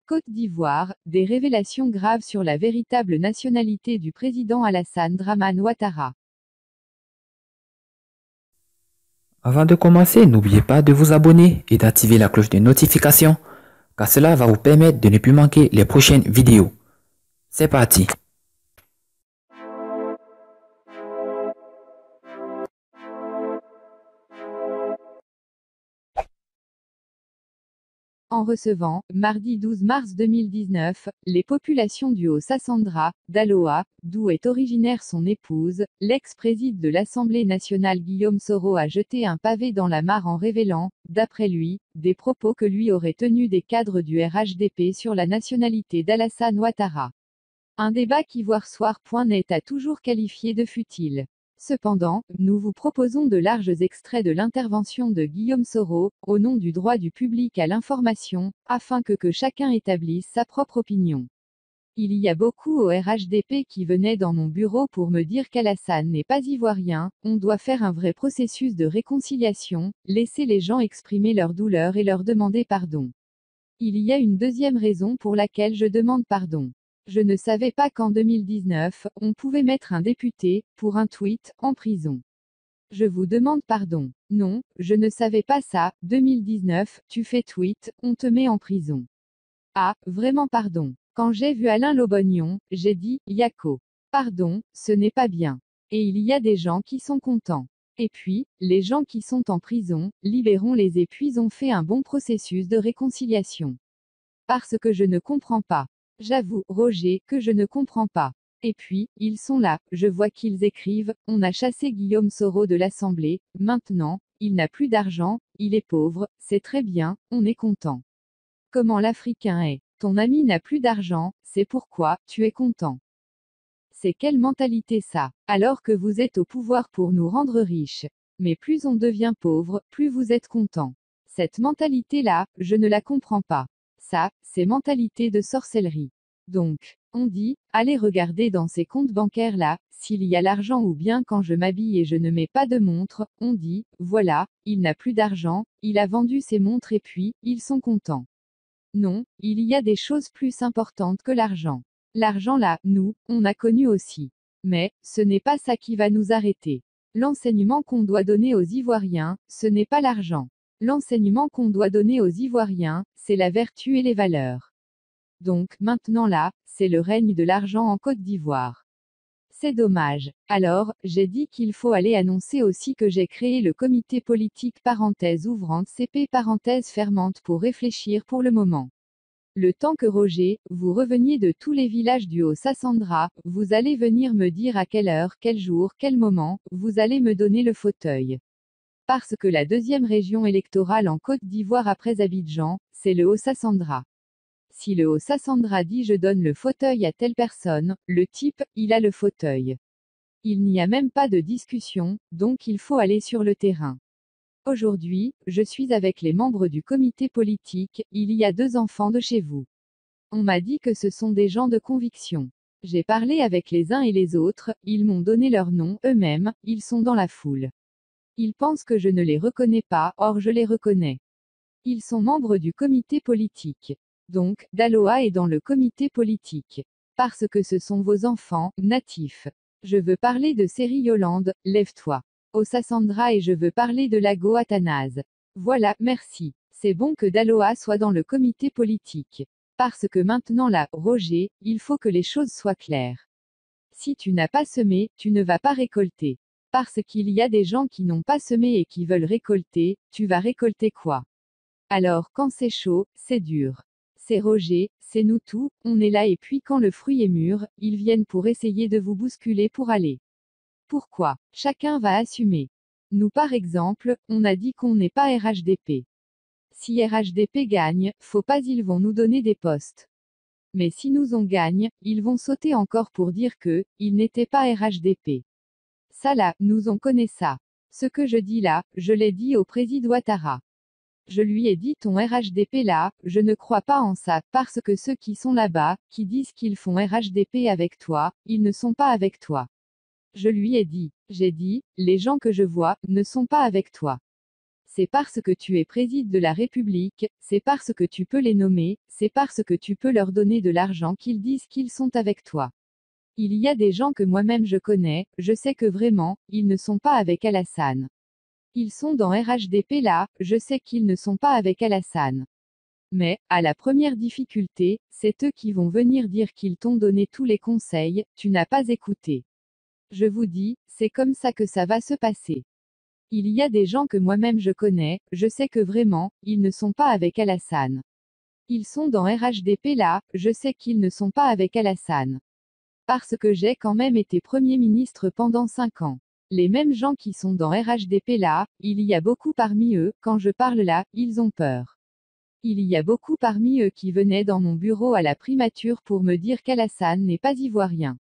Côte d'Ivoire, des révélations graves sur la véritable nationalité du président Alassane Dramane Ouattara. Avant de commencer, n'oubliez pas de vous abonner et d'activer la cloche de notification, car cela va vous permettre de ne plus manquer les prochaines vidéos. C'est parti! En recevant, mardi 12 mars 2019, les populations du Haut-Sassandra, d'Aloa, d'où est originaire son épouse, l'ex-président de l'Assemblée nationale Guillaume Soro a jeté un pavé dans la mare en révélant, d'après lui, des propos que lui auraient tenus des cadres du RHDP sur la nationalité d'Alassane Ouattara. Un débat qu'Ivoiresoir.net a toujours qualifié de futile. Cependant, nous vous proposons de larges extraits de l'intervention de Guillaume Soro, au nom du droit du public à l'information, afin que chacun établisse sa propre opinion. Il y a beaucoup au RHDP qui venaient dans mon bureau pour me dire qu'Alassane n'est pas ivoirien, on doit faire un vrai processus de réconciliation, laisser les gens exprimer leur douleur et leur demander pardon. Il y a une deuxième raison pour laquelle je demande pardon. Je ne savais pas qu'en 2019, on pouvait mettre un député, pour un tweet, en prison. Je vous demande pardon. Non, je ne savais pas ça. 2019, tu fais tweet, on te met en prison. Ah, vraiment pardon. Quand j'ai vu Alain Lobognon, j'ai dit, Yako. Pardon, ce n'est pas bien. Et il y a des gens qui sont contents. Et puis, les gens qui sont en prison, libérons-les et puis on fait un bon processus de réconciliation. Parce que je ne comprends pas. J'avoue, Roger, que je ne comprends pas. Et puis, ils sont là, je vois qu'ils écrivent, on a chassé Guillaume Soro de l'Assemblée, maintenant, il n'a plus d'argent, il est pauvre, c'est très bien, on est content. Comment l'Africain est? Ton ami n'a plus d'argent, c'est pourquoi, tu es content. C'est quelle mentalité ça? Alors que vous êtes au pouvoir pour nous rendre riches. Mais plus on devient pauvre, plus vous êtes content. Cette mentalité-là, je ne la comprends pas. Ça, c'est mentalité de sorcellerie. Donc, on dit, allez regarder dans ces comptes bancaires-là, s'il y a l'argent ou bien quand je m'habille et je ne mets pas de montre, on dit, voilà, il n'a plus d'argent, il a vendu ses montres et puis, ils sont contents. Non, il y a des choses plus importantes que l'argent. L'argent là, nous, on a connu aussi. Mais, ce n'est pas ça qui va nous arrêter. L'enseignement qu'on doit donner aux Ivoiriens, ce n'est pas l'argent. L'enseignement qu'on doit donner aux Ivoiriens, c'est la vertu et les valeurs. Donc, maintenant là, c'est le règne de l'argent en Côte d'Ivoire. C'est dommage. Alors, j'ai dit qu'il faut aller annoncer aussi que j'ai créé le comité politique parenthèse ouvrante CP parenthèse fermante pour réfléchir pour le moment. Le temps que Roger, vous reveniez de tous les villages du Haut-Sassandra, vous allez venir me dire à quelle heure, quel jour, quel moment, vous allez me donner le fauteuil. Parce que la deuxième région électorale en Côte d'Ivoire après Abidjan, c'est le Haut-Sassandra. Si le Haut-Sassandra dit je donne le fauteuil à telle personne, le type, il a le fauteuil. Il n'y a même pas de discussion, donc il faut aller sur le terrain. Aujourd'hui, je suis avec les membres du comité politique, il y a 2 enfants de chez vous. On m'a dit que ce sont des gens de conviction. J'ai parlé avec les uns et les autres, ils m'ont donné leur nom, eux-mêmes, ils sont dans la foule. Ils pensent que je ne les reconnais pas, or je les reconnais. Ils sont membres du comité politique. Donc, Daloa est dans le comité politique. Parce que ce sont vos enfants, natifs. Je veux parler de Série Yolande, lève-toi. Sassandra et je veux parler de Lago Athanase. Voilà, merci. C'est bon que Daloa soit dans le comité politique. Parce que maintenant là, Roger, il faut que les choses soient claires. Si tu n'as pas semé, tu ne vas pas récolter. Parce qu'il y a des gens qui n'ont pas semé et qui veulent récolter, tu vas récolter quoi? Alors, quand c'est chaud, c'est dur. C'est Roger, c'est nous tous, on est là et puis quand le fruit est mûr, ils viennent pour essayer de vous bousculer pour aller. Pourquoi? Chacun va assumer. Nous par exemple, on a dit qu'on n'est pas RHDP. Si RHDP gagne, faut pas ils vont nous donner des postes. Mais si nous on gagne, ils vont sauter encore pour dire que, ils n'étaient pas RHDP. Ça là, nous on connaît ça. Ce que je dis là, je l'ai dit au président Ouattara. Je lui ai dit ton RHDP là, je ne crois pas en ça, parce que ceux qui sont là-bas, qui disent qu'ils font RHDP avec toi, ils ne sont pas avec toi. Je lui ai dit, j'ai dit, les gens que je vois, ne sont pas avec toi. C'est parce que tu es président de la République, c'est parce que tu peux les nommer, c'est parce que tu peux leur donner de l'argent qu'ils disent qu'ils sont avec toi. Il y a des gens que moi-même je connais, je sais que vraiment, ils ne sont pas avec Alassane. Ils sont dans RHDP là, je sais qu'ils ne sont pas avec Alassane. Mais, à la première difficulté, c'est eux qui vont venir dire qu'ils t'ont donné tous les conseils, tu n'as pas écouté. Je vous dis, c'est comme ça que ça va se passer. Il y a des gens que moi-même je connais, je sais que vraiment, ils ne sont pas avec Alassane. Ils sont dans RHDP là, je sais qu'ils ne sont pas avec Alassane. Parce que j'ai quand même été Premier ministre pendant 5 ans. Les mêmes gens qui sont dans RHDP là, il y a beaucoup parmi eux, quand je parle là, ils ont peur. Il y a beaucoup parmi eux qui venaient dans mon bureau à la primature pour me dire qu'Alassane n'est pas ivoirien.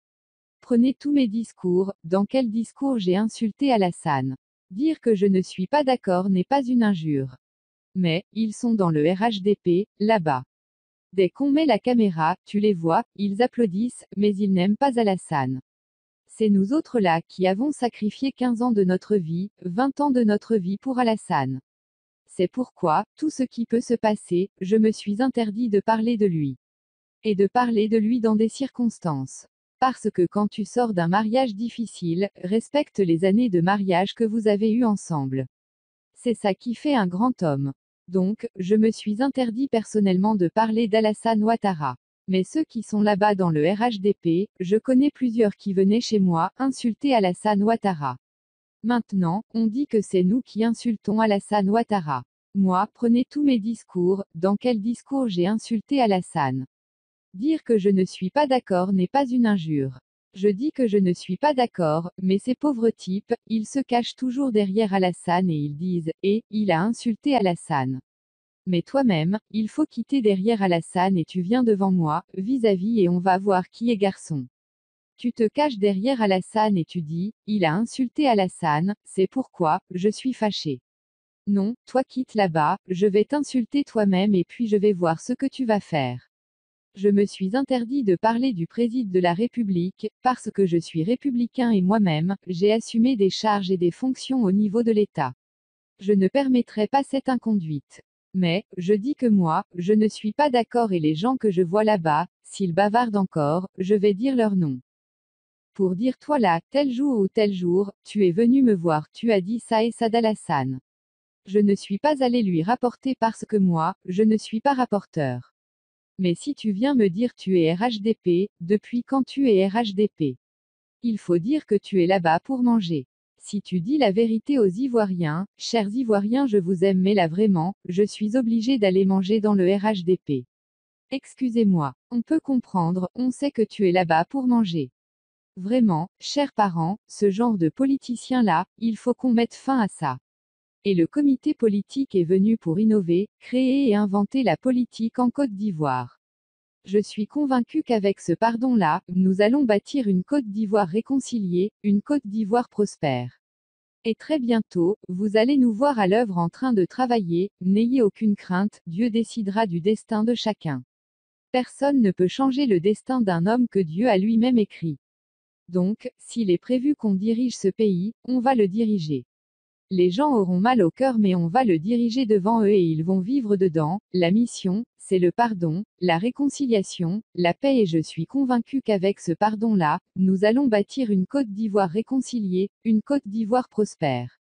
Prenez tous mes discours, dans quel discours j'ai insulté Alassane. Dire que je ne suis pas d'accord n'est pas une injure. Mais, ils sont dans le RHDP, là-bas. Dès qu'on met la caméra, tu les vois, ils applaudissent, mais ils n'aiment pas Alassane. C'est nous autres là qui avons sacrifié 15 ans de notre vie, 20 ans de notre vie pour Alassane. C'est pourquoi, tout ce qui peut se passer, je me suis interdit de parler de lui. Et de parler de lui dans des circonstances. Parce que quand tu sors d'un mariage difficile, respecte les années de mariage que vous avez eues ensemble. C'est ça qui fait un grand homme. Donc, je me suis interdit personnellement de parler d'Alassane Ouattara. Mais ceux qui sont là-bas dans le RHDP, je connais plusieurs qui venaient chez moi, insulter Alassane Ouattara. Maintenant, on dit que c'est nous qui insultons Alassane Ouattara. Moi, prenez tous mes discours, dans quel discours j'ai insulté Alassane. Dire que je ne suis pas d'accord n'est pas une injure. Je dis que je ne suis pas d'accord, mais ces pauvres types, ils se cachent toujours derrière Alassane et ils disent « il a insulté Alassane ». Mais toi-même, il faut quitter derrière Alassane et tu viens devant moi, vis-à-vis et on va voir qui est garçon. Tu te caches derrière Alassane et tu dis « il a insulté Alassane, c'est pourquoi, je suis fâché ». Non, toi quitte là-bas, je vais t'insulter toi-même et puis je vais voir ce que tu vas faire. Je me suis interdit de parler du président de la République, parce que je suis républicain et moi-même, j'ai assumé des charges et des fonctions au niveau de l'État. Je ne permettrai pas cette inconduite. Mais, je dis que moi, je ne suis pas d'accord et les gens que je vois là-bas, s'ils bavardent encore, je vais dire leur nom. Pour dire toi là, tel jour ou tel jour, tu es venu me voir, tu as dit ça et ça d'Alassane. Je ne suis pas allé lui rapporter parce que moi, je ne suis pas rapporteur. Mais si tu viens me dire tu es RHDP, depuis quand tu es RHDP? Il faut dire que tu es là-bas pour manger. Si tu dis la vérité aux Ivoiriens, chers Ivoiriens je vous aime mais là vraiment, je suis obligé d'aller manger dans le RHDP. Excusez-moi, on peut comprendre, on sait que tu es là-bas pour manger. Vraiment, chers parents, ce genre de politicien-là, il faut qu'on mette fin à ça. Et le comité politique est venu pour innover, créer et inventer la politique en Côte d'Ivoire. Je suis convaincu qu'avec ce pardon-là, nous allons bâtir une Côte d'Ivoire réconciliée, une Côte d'Ivoire prospère. Et très bientôt, vous allez nous voir à l'œuvre en train de travailler, n'ayez aucune crainte, Dieu décidera du destin de chacun. Personne ne peut changer le destin d'un homme que Dieu a lui-même écrit. Donc, s'il est prévu qu'on dirige ce pays, on va le diriger. Les gens auront mal au cœur mais on va le diriger devant eux et ils vont vivre dedans. La mission, c'est le pardon, la réconciliation, la paix et je suis convaincu qu'avec ce pardon-là, nous allons bâtir une Côte d'Ivoire réconciliée, une Côte d'Ivoire prospère.